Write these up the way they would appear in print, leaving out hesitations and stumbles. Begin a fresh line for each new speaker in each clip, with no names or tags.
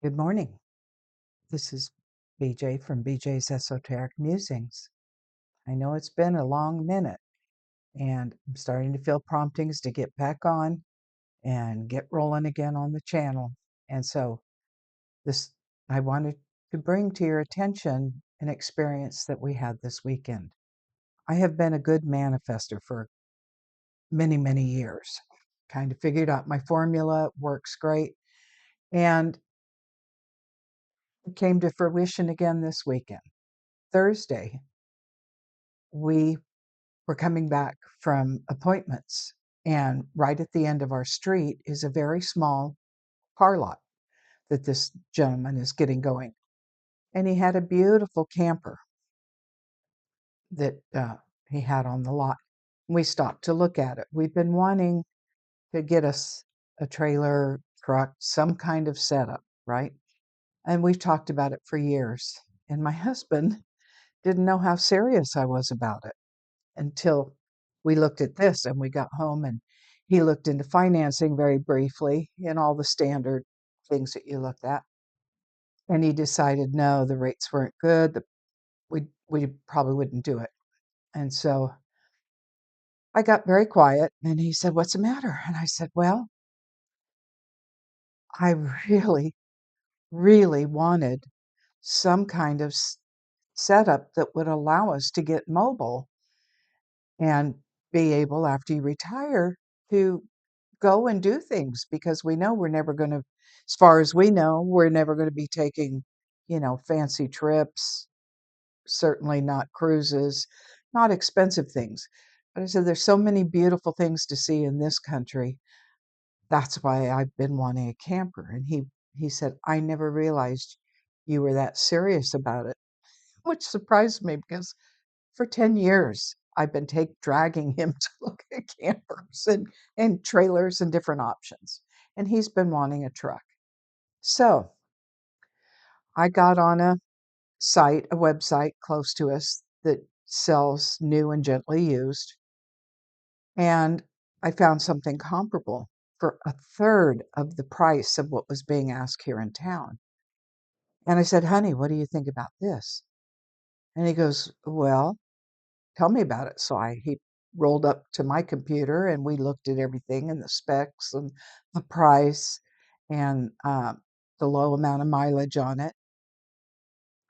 Good morning. This is BJ from BJ's Esoteric Musings. I know it's been a long minute, and I'm starting to feel promptings to get back on and get rolling again on the channel. And so, this I wanted to bring to your attention an experience that we had this weekend. I have been a good manifester for many, many years. Kind of figured out my formula, works great, and it came to fruition again this weekend. Thursday, we were coming back from appointments, and right at the end of our street is a very small car lot that this gentleman is getting going. And he had a beautiful camper that he had on the lot. We stopped to look at it. We've been wanting to get us a trailer, truck, some kind of setup, right? And we've talked about it for years. And my husband didn't know how serious I was about it until we looked at this and we got home, and he looked into financing very briefly and all the standard things that you looked at. And he decided no, the rates weren't good. We probably wouldn't do it. And so I got very quiet and he said, "What's the matter?" And I said, "Well, I really, really wanted some kind of setup that would allow us to get mobile and be able, after you retire, to go and do things, because we know we're never going to, as far as we know, we're never going to be taking, fancy trips, certainly not cruises, not expensive things." But I said, there's so many beautiful things to see in this country. That's why I've been wanting a camper. And he said, "I never realized you were that serious about it," which surprised me because for 10 years, I've been dragging him to look at campers and trailers and different options. And he's been wanting a truck. So I got on a website close to us that sells new and gently used. And I found something comparable for a third of the price of what was being asked here in town. And I said, "Honey, what do you think about this?" And he goes, "Well, tell me about it." So he rolled up to my computer and we looked at everything and the specs and the price and the low amount of mileage on it.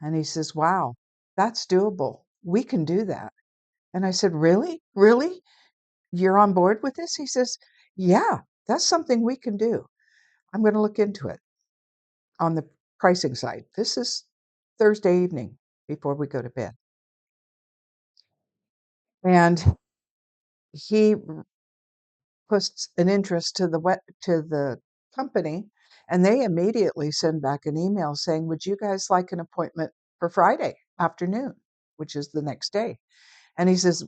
And he says, "Wow, that's doable. We can do that." And I said, "Really? Really? You're on board with this?" He says, "Yeah, that's something we can do. I'm going to look into it on the pricing side." This is Thursday evening before we go to bed. And he puts an interest to the company, and they immediately send back an email saying, "Would you guys like an appointment for Friday afternoon," which is the next day. And he says,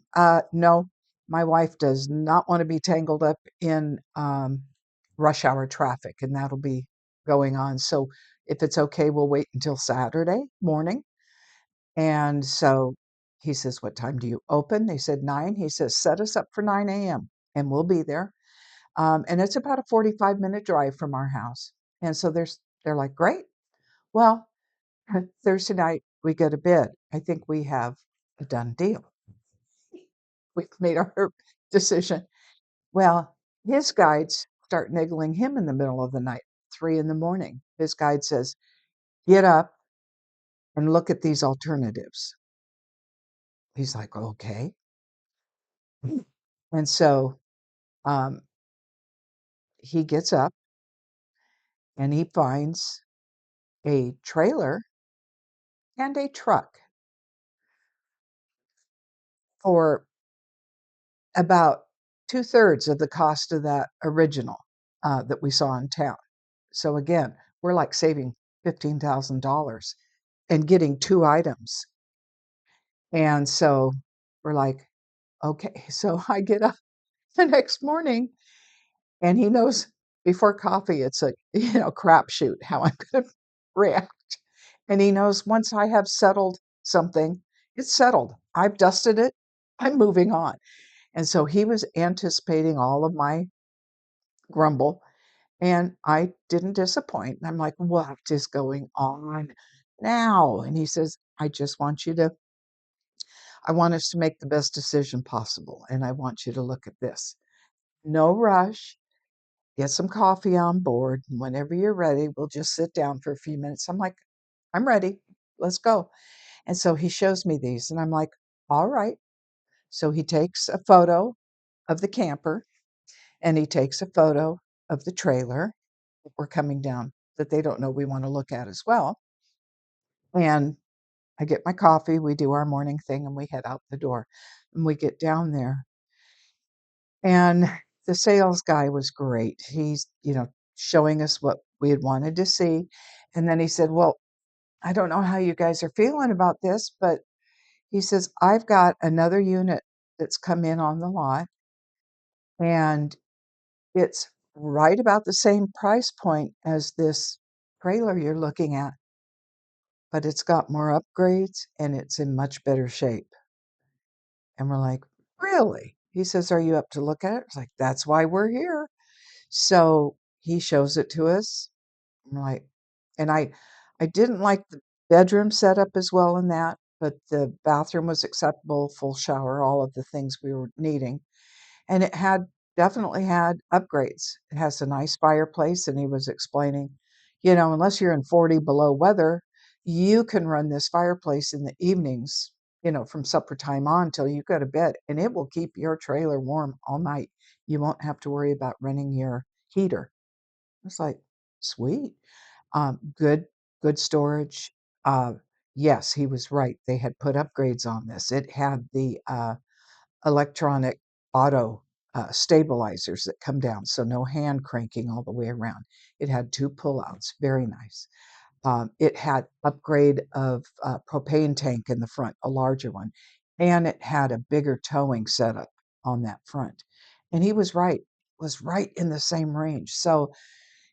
"No, my wife does not want to be tangled up in rush hour traffic, and that'll be going on. So if it's okay, we'll wait until Saturday morning." And so he says, "What time do you open?" They said 9. He says, "Set us up for 9 a.m. and we'll be there." And it's about a 45-minute drive from our house. And so they're like, "Great." Well, Thursday night we go to bed. I think we have a done deal. We've made our decision. Well, his guides start niggling him in the middle of the night, 3 in the morning. His guide says, "Get up and look at these alternatives." He's like, "Okay." And so um, he gets up and he finds a trailer and a truck for about two-thirds of the cost of that original that we saw in town. So again, we're like saving $15,000 and getting 2 items. And so we're like, "Okay." So I get up the next morning, and he knows before coffee, it's a, crapshoot how I'm gonna react. And he knows once I have settled something, it's settled. I've dusted it. I'm moving on. And so he was anticipating all of my grumble. And I didn't disappoint. And I'm like, what is going on now? And he says, I want us to make the best decision possible. And I want you to look at this. No rush. Get some coffee on board. And whenever you're ready, we'll just sit down for a few minutes. I'm like, I'm ready. Let's go. And so he shows me these, and I'm like, all right. So he takes a photo of the camper and he takes a photo of the trailer that we're coming down that they don't know we want to look at as well. And I get my coffee, we do our morning thing, and we head out the door. And we get down there, and the sales guy was great. He's, showing us what we had wanted to see. And then he said, well, I don't know how you guys are feeling about this, but he says, I've got another unit that's come in on the lot, and it's right about the same price point as this trailer you're looking at, but it's got more upgrades and it's in much better shape. And we're like, really? He says, are you up to look at it? It's like, that's why we're here. So he shows it to us. I'm like, and I didn't like the bedroom setup as well in that, but the bathroom was acceptable, full shower, all of the things we were needing. And it definitely had upgrades. It has a nice fireplace, and he was explaining, unless you're in 40 below weather, you can run this fireplace in the evenings, from supper time on till you go to bed, and it will keep your trailer warm all night. You won't have to worry about running your heater. It's like, sweet. Good storage. Yes, he was right. They had put upgrades on this. It had the electronic auto stabilizers that come down, so no hand cranking all the way around. It had two pullouts, very nice. It had upgrade of propane tank in the front, a larger one, and it had a bigger towing setup on that front. And he was right in the same range. So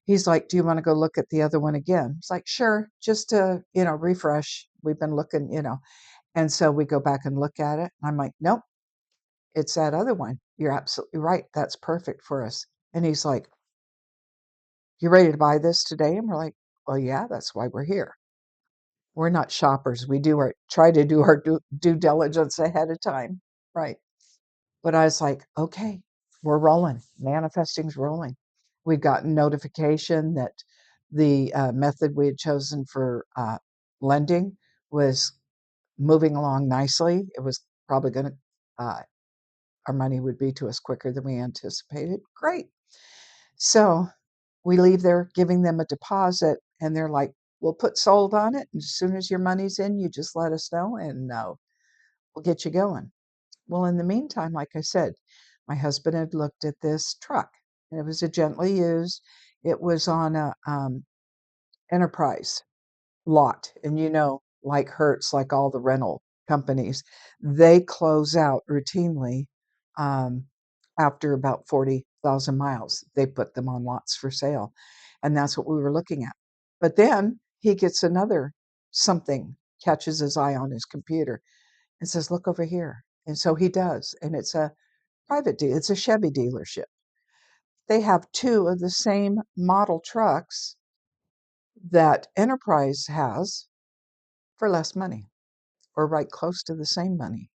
he's like, "Do you want to go look at the other one again?" It's like, "Sure, just to refresh. We've been looking." And so we go back and look at it. I'm like, "Nope, it's that other one. You're absolutely right. That's perfect for us." And he's like, "You ready to buy this today?" And we're like, "Well, yeah, that's why we're here. We're not shoppers. We try to do our due diligence ahead of time." Right. But I was like, "Okay, we're rolling. Manifesting's rolling." We'd gotten notification that the method we had chosen for lending was moving along nicely. It was probably going to our money would be to us quicker than we anticipated. Great. So we leave there giving them a deposit, and they're like, "We'll put sold on it. And as soon as your money's in, you just let us know, and we'll get you going." Well, in the meantime, like I said, my husband had looked at this truck, and it was a gently used. It was on a enterprise lot, and like Hertz, like all the rental companies, they close out routinely um, after about 40,000 miles. They put them on lots for sale, and that's what we were looking at. But then he gets another something, catches his eye on his computer and says, "Look over here." And so he does, and it's a it's a Chevy dealership. They have two of the same model trucks that Enterprise has for less money, or right close to the same money.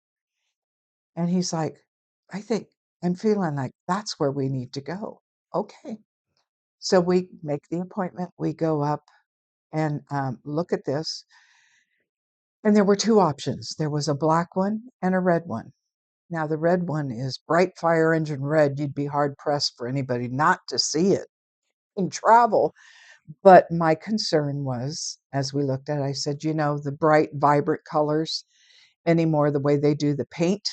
And he's like, I think I'm feeling like that's where we need to go. Okay. So we make the appointment, we go up and look at this. And there were two options, there was a black one and a red one. Now, the red one is bright fire engine red. You'd be hard pressed for anybody not to see it in travel. But my concern was, as we looked at it, I said, the bright, vibrant colors anymore, the way they do the paint,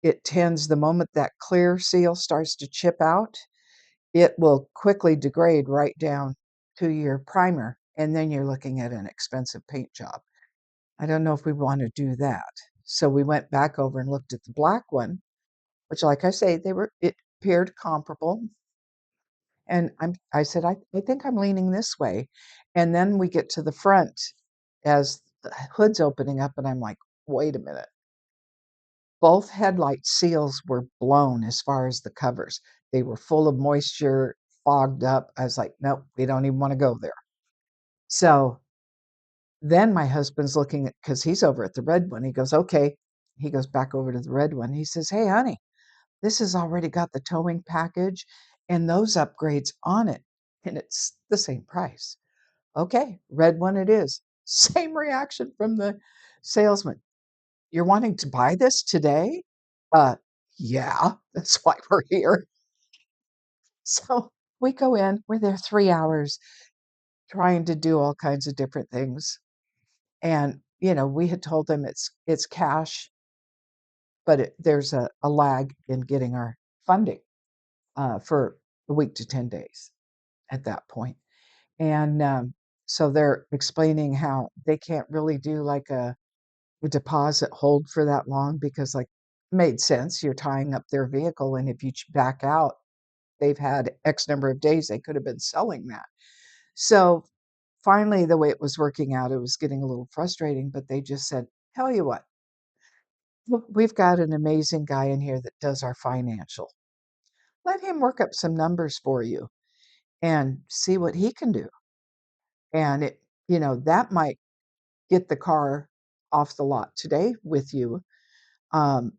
it tends, the moment that clear seal starts to chip out, it will quickly degrade right down to your primer. And then you're looking at an expensive paint job. I don't know if we want to do that. So we went back over and looked at the black one, which, like I say, it appeared comparable. And I said, I think I'm leaning this way. And then we get to the front as the hood's opening up, and I'm like, wait a minute. Both headlight seals were blown as far as the covers. They were full of moisture. fogged up. I was like, nope, we don't even want to go there. So then my husband's looking at, because he's over at the red one. He goes, okay. He goes back over to the red one. He says, hey, honey, this has already got the towing package and those upgrades on it. And it's the same price. Okay, red one it is. Same reaction from the salesman. You're wanting to buy this today? Uh, yeah, that's why we're here. So we go in, we're there 3 hours trying to do all kinds of different things. And, we had told them it's cash, but there's a lag in getting our funding for a week to 10 days at that point. And so they're explaining how they can't really do like a deposit hold for that long because, like, made sense. You're tying up their vehicle, and if you back out, they've had X number of days they could have been selling that. So finally, the way it was working out, it was getting a little frustrating, but they just said, tell you what, we've got an amazing guy in here that does our financial. Let him work up some numbers for you and see what he can do. And that might get the car off the lot today with you. Um,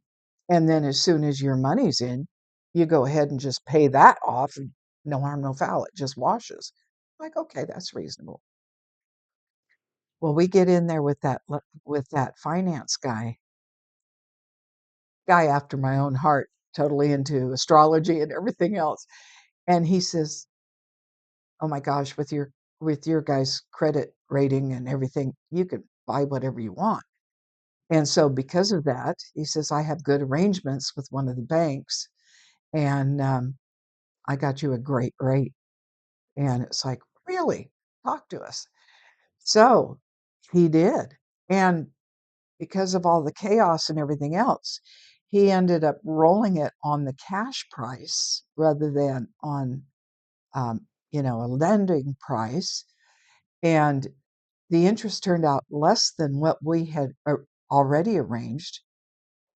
and then as soon as your money's in, you go ahead and just pay that off. And no harm, no foul. It just washes. Like, okay, that's reasonable. Well, we get in there with that finance guy after my own heart, totally into astrology and everything else. And he says, "Oh my gosh, with your guys' credit rating and everything, you could buy whatever you want." And so because of that, he says, "I have good arrangements with one of the banks, and I got you a great rate." And it's like, really? Talk to us. So he did. And because of all the chaos and everything else, he ended up rolling it on the cash price rather than on, a lending price. And the interest turned out less than what we had already arranged.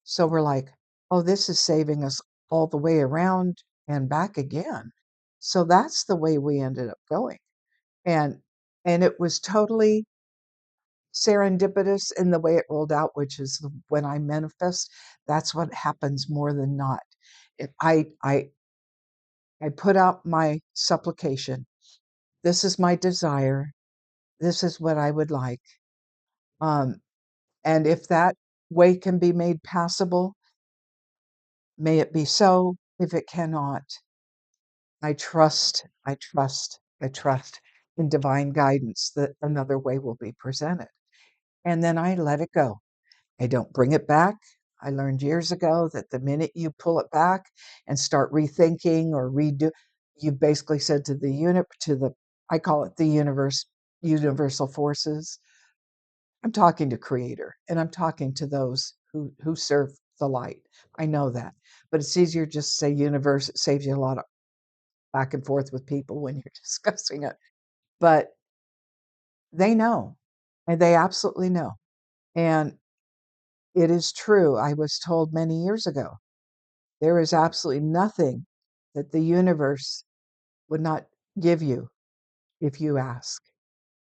So we're like, oh, this is saving us all the way around and back again. So that's the way we ended up going. And and it was totally serendipitous in the way it rolled out, which is when I manifest, that's what happens more than not. I put out my supplication. This is my desire. This is what I would like. Um, and if that way can be made passable, may it be so. If it cannot, I trust in divine guidance that another way will be presented. And then I let it go. I don't bring it back. I learned years ago that the minute you pull it back and start rethinking or redo, you basically said to the unit, I call it the universal forces. I'm talking to Creator, and I'm talking to those who serve the light. I know that, but it's easier just to say universe. It saves you a lot of back and forth with people when you're discussing it. But they know, and they absolutely know. And it is true. I was told many years ago there is absolutely nothing that the universe would not give you if you ask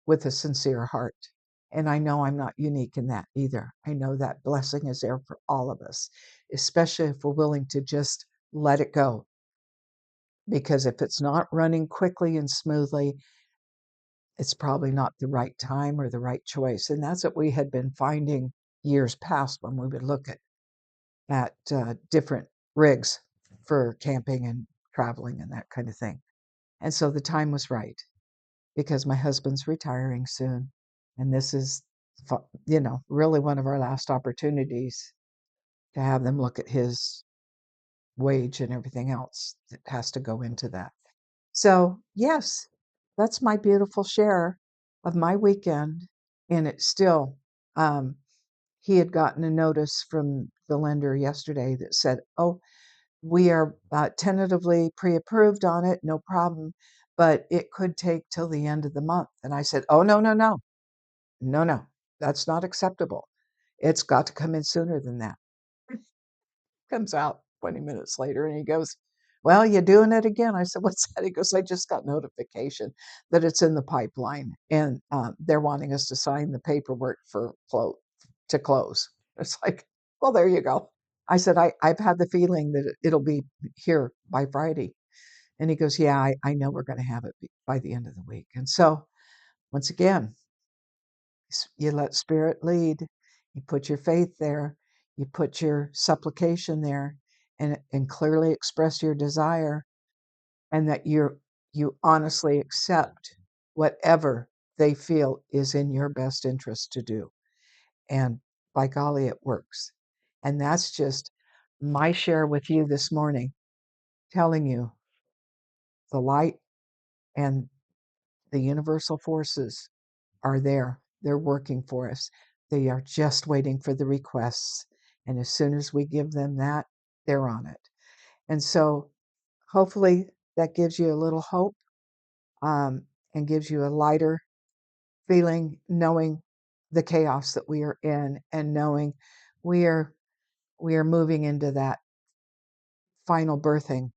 with a sincere heart. And I know I'm not unique in that either. I know that blessing is there for all of us, especially if we're willing to just let it go. Because if it's not running quickly and smoothly, it's probably not the right time or the right choice. And that's what we had been finding years past when we would look at different rigs for camping and traveling and that kind of thing. And so the time was right because my husband's retiring soon. And this is, really one of our last opportunities to have them look at his wage and everything else that has to go into that. So, yes, that's my beautiful share of my weekend. And it's still, um, he had gotten a notice from the lender yesterday that said, oh, we are tentatively pre-approved on it, no problem, but it could take till the end of the month. And I said, oh, no, no, no, no, no, that's not acceptable. It's got to come in sooner than that. Comes out 20 minutes later and he goes, "Well, you doing it again?" I said, "What's that?" He goes, "I just got notification that it's in the pipeline, and, they're wanting us to sign the paperwork for to close." It's like, "Well, there you go." I said, I've had the feeling that it'll be here by Friday." And he goes, "Yeah, I know we're gonna have it by the end of the week." And so, once again, you let spirit lead. You put your faith there. You put your supplication there, and clearly express your desire, and that you honestly accept whatever they feel is in your best interest to do. And by golly, it works. And that's just my share with you this morning, telling you the light and the universal forces are there. They're working for us. They are just waiting for the requests. And as soon as we give them that, they're on it. And so hopefully that gives you a little hope, um, and gives you a lighter feeling, knowing the chaos that we are in, and knowing we are we are moving into that final birthing.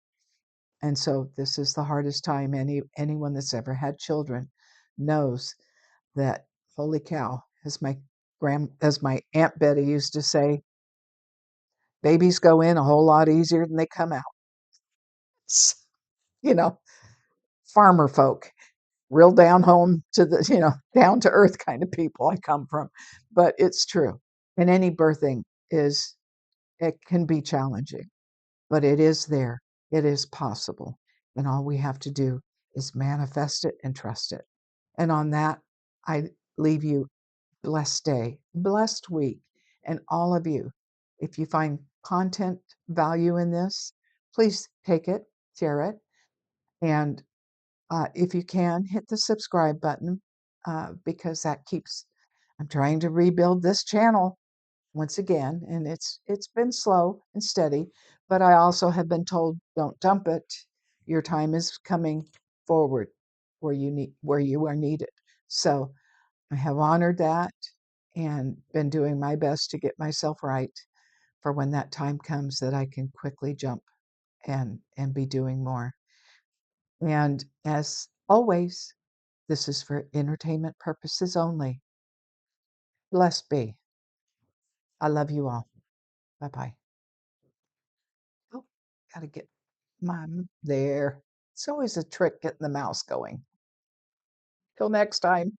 And so this is the hardest time. Anyone that's ever had children knows that, holy cow, as my Aunt Betty used to say, babies go in a whole lot easier than they come out. It's, you know, farmer folk, real down home to the, down to earth kind of people I come from. But it's true. And any birthing it can be challenging, but it is there. It is possible. And all we have to do is manifest it and trust it. And on that, I leave you blessed day, blessed week. And all of you, if you find content value in this, please take it, share it. And if you can, hit the subscribe button, because that keeps, I'm trying to rebuild this channel once again, and it's been slow and steady, but I also have been told, don't dump it. Your time is coming forward where you are needed. So I have honored that and been doing my best to get myself right for when that time comes, that I can quickly jump and be doing more. And as always, this is for entertainment purposes only. Blessed be. I love you all. Bye bye. Oh, gotta get there. It's always a trick getting the mouse going. Till next time.